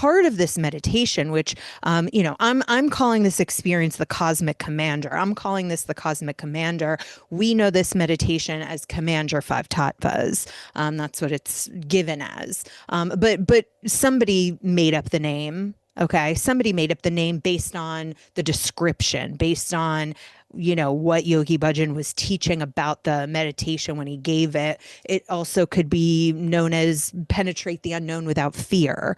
part of this meditation, which, I'm calling this experience the cosmic commander. I'm calling this the cosmic commander. We know this meditation as command your five tattvas. That's what it's given as. But somebody made up the name. Okay. Somebody made up the name based on the description, based on, what Yogi Bhajan was teaching about the meditation when he gave it. It also could be known as penetrate the unknown without fear.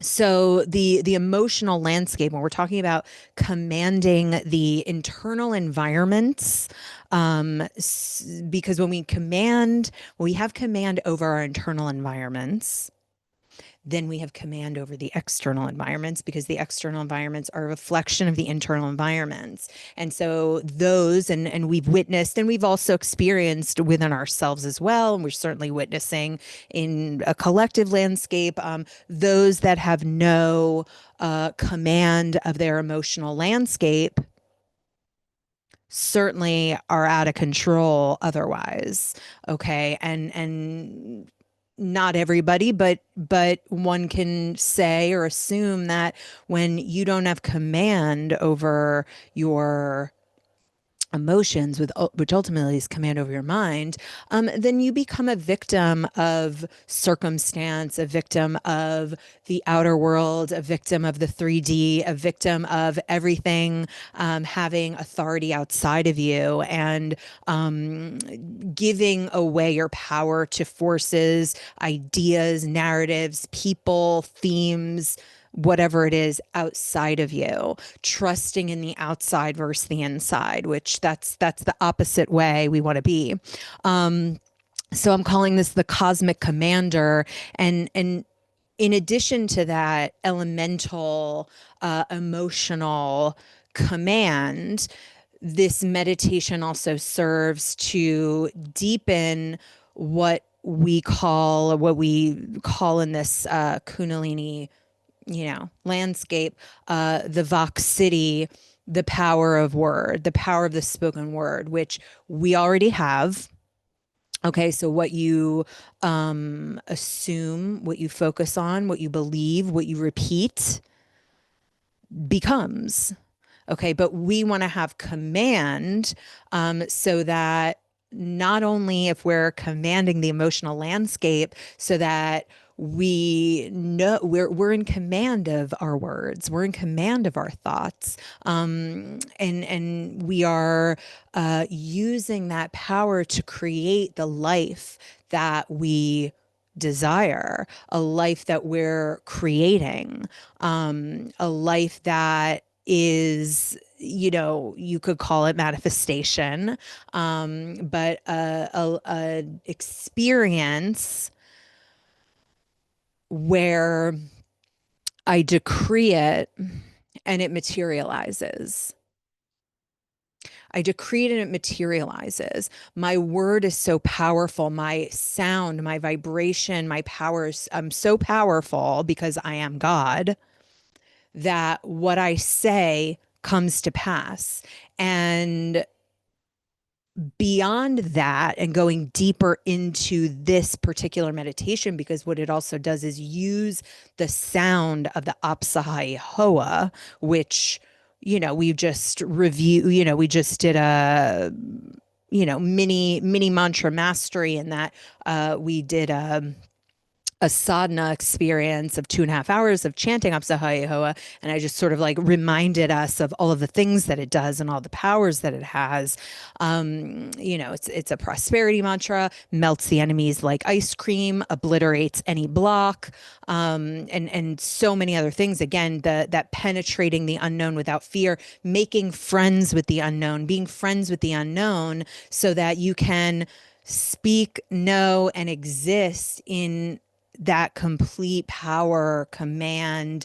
So the emotional landscape, when we're talking about commanding the internal environments, because when we have command over our internal environments, then we have command over the external environments, because the external environments are a reflection of the internal environments. And so those, and we've witnessed, and we've also experienced within ourselves as well, and we're certainly witnessing in a collective landscape, those that have no command of their emotional landscape certainly are out of control otherwise. Okay. And not everybody, but one can say or assume that when you don't have command over your emotions, which ultimately is command over your mind, then you become a victim of circumstance, a victim of the outer world, a victim of the 3D, a victim of everything having authority outside of you, and giving away your power to forces, ideas, narratives, people, themes, whatever it is outside of you, trusting in the outside versus the inside, which that's the opposite way we want to be. So I'm calling this the cosmic commander. And in addition to that elemental, emotional command, this meditation also serves to deepen what we call in this Kundalini landscape, the Vox City, the power of word, the power of the spoken word, which we already have. Okay, so what you assume, what you focus on, what you believe, what you repeat becomes. Okay, but we want to have command, so that not only if we're commanding the emotional landscape, so that we know we're in command of our words, we're in command of our thoughts, and we are using that power to create the life that we desire, a life that we're creating, a life that is, you could call it manifestation, but a experience where I decree it and it materializes. I decree it and it materializes. My word is so powerful. My sound, my vibration, my powers, I'm so powerful because I am God, that what I say comes to pass. And beyond that, and going deeper into this particular meditation, because what it also does is use the sound of the Apsahai Hoa, which, we just review, we just did a, mini mantra mastery in that we did a sadhana experience of 2.5 hours of chanting Apsahai Hoa. And I just sort of like reminded us of all of the things that it does and all the powers that it has. It's a prosperity mantra, melts the enemies like ice cream, obliterates any block, and so many other things. Again, that penetrating the unknown without fear, making friends with the unknown, being friends with the unknown, so that you can speak, know, and exist in that complete power, command,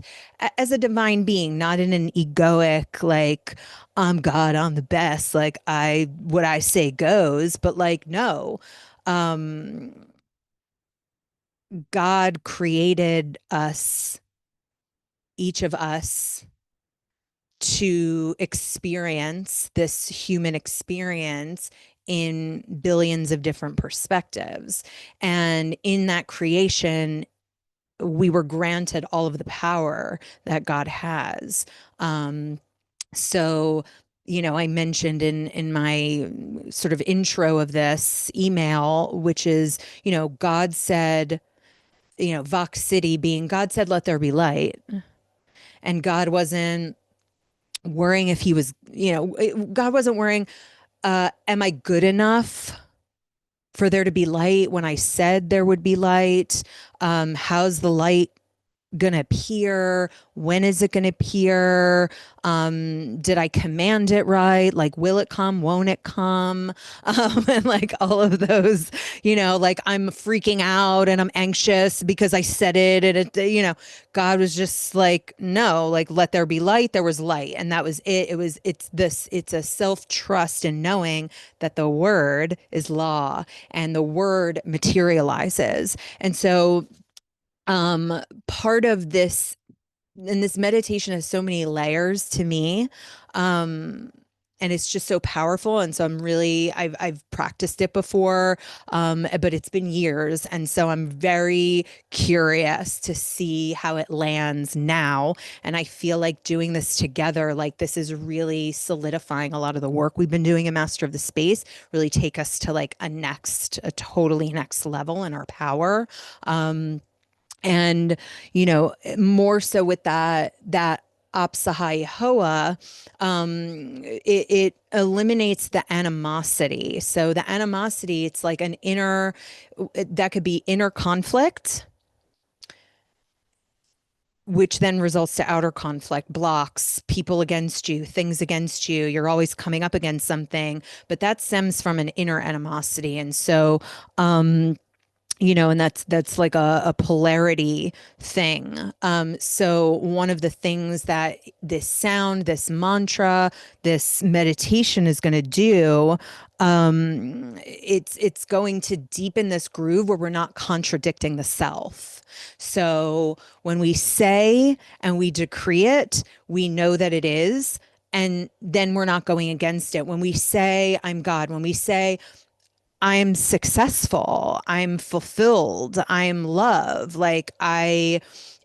as a divine being, not in an egoic, like, I'm God, I'm the best, like what I say goes, but like, no, God created us, each of us, to experience this human experience in billions of different perspectives. And in that creation, we were granted all of the power that God has. So, I mentioned in my sort of intro of this email, which is, God said, Vox City being God said, let there be light. And God wasn't worrying if he was, God wasn't worrying, am I good enough for there to be light when I said there would be light? How's the light going to appear? When is it going to appear? Did I command it right? Like, will it come? Won't it come? And like all of those, like I'm freaking out and I'm anxious because I said it. And God was just like, no, like, let there be light. There was light. And that was it. It's a self-trust in knowing that the word is law and the word materializes. And so, part of this, and this meditation has so many layers to me, and it's just so powerful. And so I've practiced it before, but it's been years, and so I'm very curious to see how it lands now. And I feel like doing this together, like this is really solidifying a lot of the work we've been doing in Master of the Space, really take us to like a totally next level in our power. And, more so with that Apsahai Hoa, it eliminates the animosity. So the animosity, it's like that could be inner conflict, which then results to outer conflict, blocks, people against you, things against you. You're always coming up against something, but that stems from an inner animosity. And so, and that's like a polarity thing. So one of the things that this sound, this mantra, this meditation is going to do, it's going to deepen this groove where we're not contradicting the self. So when we say and we decree it, we know that it is, and then we're not going against it. When we say, I'm God, when we say, I'm successful, I'm fulfilled, I'm love,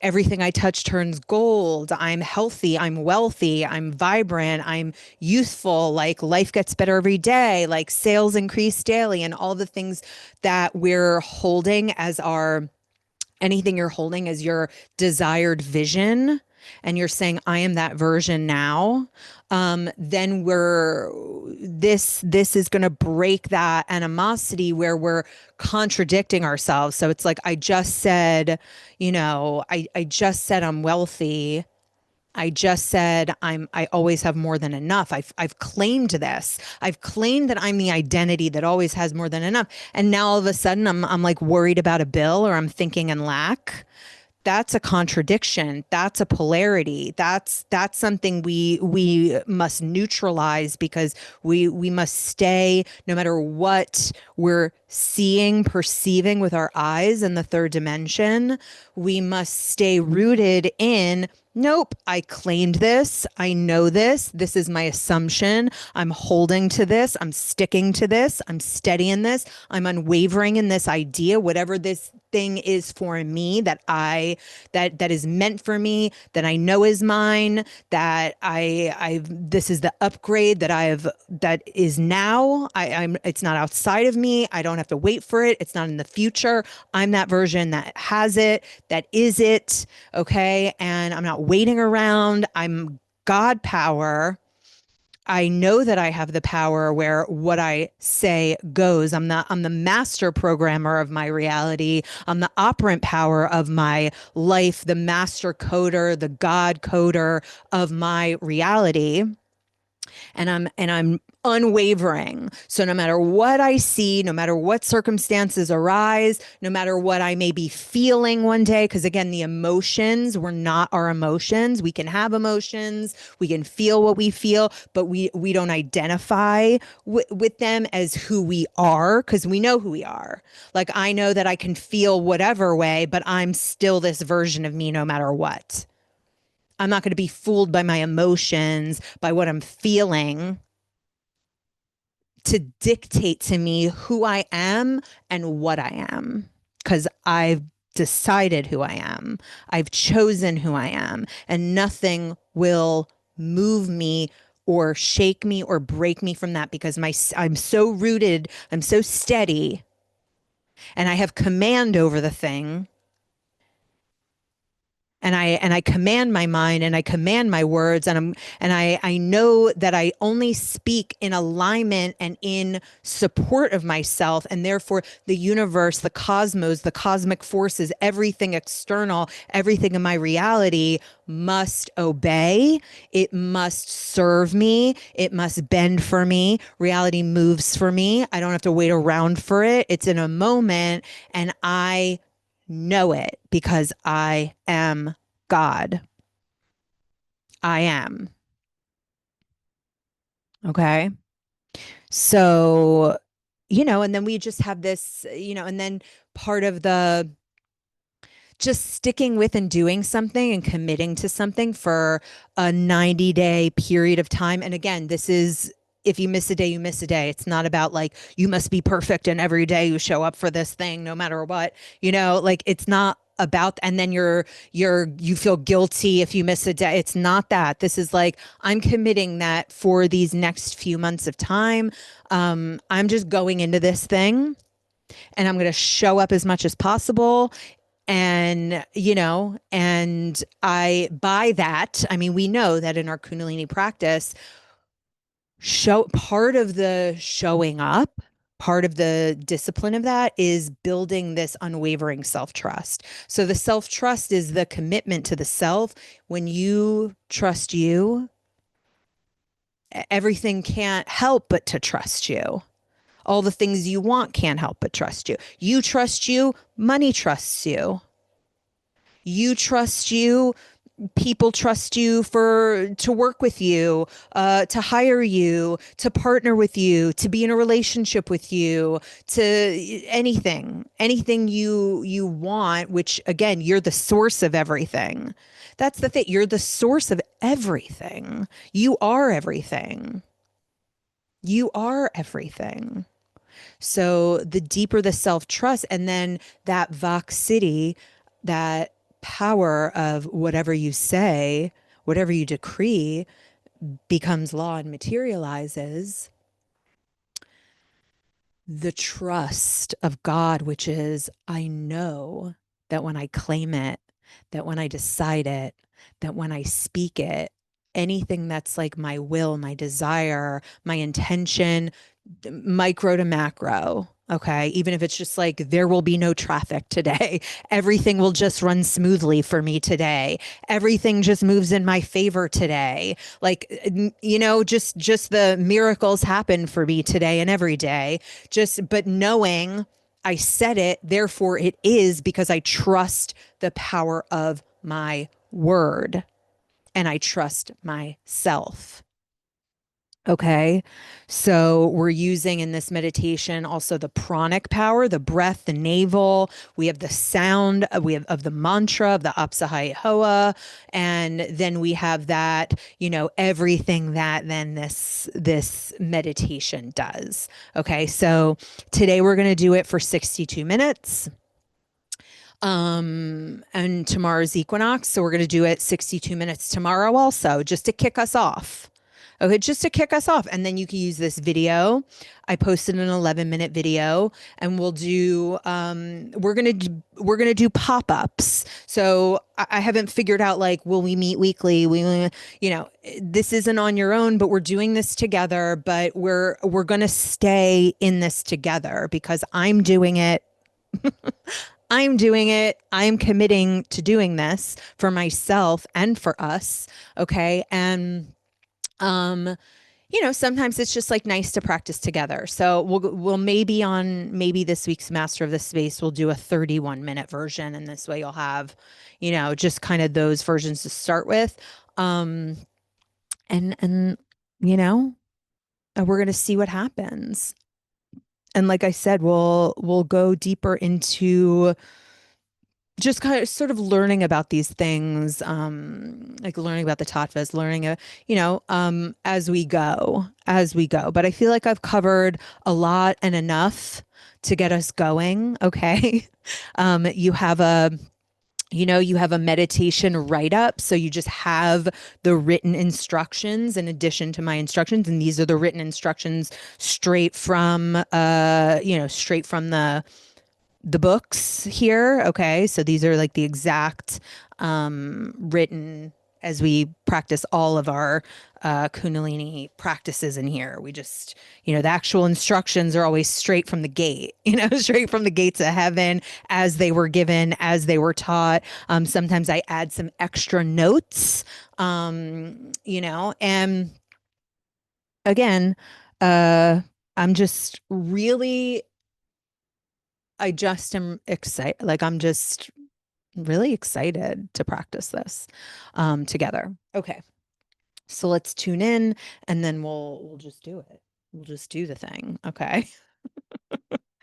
everything I touch turns gold, I'm healthy, I'm wealthy, I'm vibrant, I'm youthful, like life gets better every day, like sales increase daily, and all the things that we're holding as anything you're holding as your desired vision, and you're saying, I am that version now, then this is going to break that animosity where we're contradicting ourselves. So it's like, I just said, I just said I'm wealthy. I just said I always have more than enough. I've claimed this. I've claimed that I'm the identity that always has more than enough. And now all of a sudden I'm like worried about a bill, or I'm thinking in lack. That's a contradiction. That's a polarity. That's something we must neutralize, because we must stay, no matter what we're seeing, perceiving with our eyes in the third dimension, we must stay rooted in, nope, I claimed this. I know this. This is my assumption. I'm holding to this. I'm sticking to this. I'm steady in this. I'm unwavering in this idea, whatever this thing is for me, that is meant for me, that I know is mine, that this is the upgrade that is now. It's not outside of me. I don't have to wait for it. It's not in the future. I'm that version that has it, that is it. Okay. And I'm not waiting around. I'm God power. I know that I have the power where what I say goes. I'm the master programmer of my reality. I'm the operant power of my life, the master coder, the God coder of my reality. And I'm unwavering. So no matter what I see, no matter what circumstances arise, no matter what I may be feeling one day, because again, the emotions, we're not our emotions. We can have emotions, we can feel what we feel, but we don't identify with them as who we are, because we know who we are. Like, I know that I can feel whatever way, but I'm still this version of me no matter what. I'm not going to be fooled by my emotions, by what I'm feeling, to dictate to me who I am and what I am, because I've decided who I am. I've chosen who I am, and nothing will move me or shake me or break me from that because I'm so rooted, I'm so steady, and I have command over the thing, and I command my mind and I command my words, and I know that I only speak in alignment and in support of myself, and therefore the universe, the cosmos, the cosmic forces, everything external, everything in my reality must obey. It must serve me. It must bend for me. Reality moves for me. I don't have to wait around for it. It's in a moment, and I know it because I am God. I am. Okay. So, and then we just have this, and then part of the just sticking with and doing something and committing to something for a 90-day period of time. And again, this is, if you miss a day, you miss a day. It's not about like, you must be perfect and every day you show up for this thing, no matter what, like it's not about, and then you feel guilty if you miss a day. It's not that. This is like, I'm committing that for these next few months of time. I'm just going into this thing and I'm going to show up as much as possible. And I, by that, I mean, we know that in our Kundalini practice, show part of the showing up, part of the discipline of that is building this unwavering self-trust. So the self-trust is the commitment to the self. When you trust you, everything can't help but to trust you. All the things you want can't help but trust you. You trust you, money trusts you. You trust you, people trust you to work with you, to hire you, to partner with you, to be in a relationship with you, to anything you want, which again, you're the source of everything. That's the thing. You're the source of everything. You are everything. You are everything. So the deeper the self-trust, and then that Vox City, that power of whatever you say, whatever you decree becomes law and materializes. The trust of God, which is, I know that when I claim it, that when I decide it, that when I speak it, anything that's like my will, my desire, my intention, micro to macro. Okay. Even if it's just like, there will be no traffic today. Everything will just run smoothly for me today. Everything just moves in my favor today. Like, just the miracles happen for me today and every day. But knowing I said it, therefore it is, because I trust the power of my word and I trust myself. Okay. So we're using in this meditation also the pranic power, the breath, the navel. We have the sound, we have of the mantra of the Apsahai Hoa. And then we have that, everything that then this meditation does. Okay. So today we're going to do it for 62 minutes. And tomorrow's equinox. So we're going to do it 62 minutes tomorrow also, just to kick us off. Okay, just to kick us off. And then you can use this video. I posted an 11-minute video, and we're gonna do pop-ups. So I haven't figured out, like, will we meet weekly? This isn't on your own, but we're doing this together, but we're gonna stay in this together because I'm doing it. I'm doing it. I'm committing to doing this for myself and for us. Okay. And sometimes it's just like nice to practice together. So we'll maybe this week's Master of the Space, we'll do a 31-minute version, and this way you'll have, just kind of those versions to start with. And we're gonna see what happens. And like I said, we'll go deeper into just kind of sort of learning about these things, like learning about the tattvas, learning, as we go. But I feel like I've covered a lot and enough to get us going. Okay. You have a, you have a meditation write up. So you just have the written instructions in addition to my instructions. And these are the written instructions straight from the books here. Okay. So these are like the exact written as we practice all of our Kundalini practices in here. We just, the actual instructions are always straight from the gate, straight from the gates of heaven as they were given, as they were taught. Sometimes I add some extra notes, and again, uh, I'm just really, I just am excited. Like, I'm just really excited to practice this together. Okay. So let's tune in and then we'll just do it. We'll just do the thing. Okay.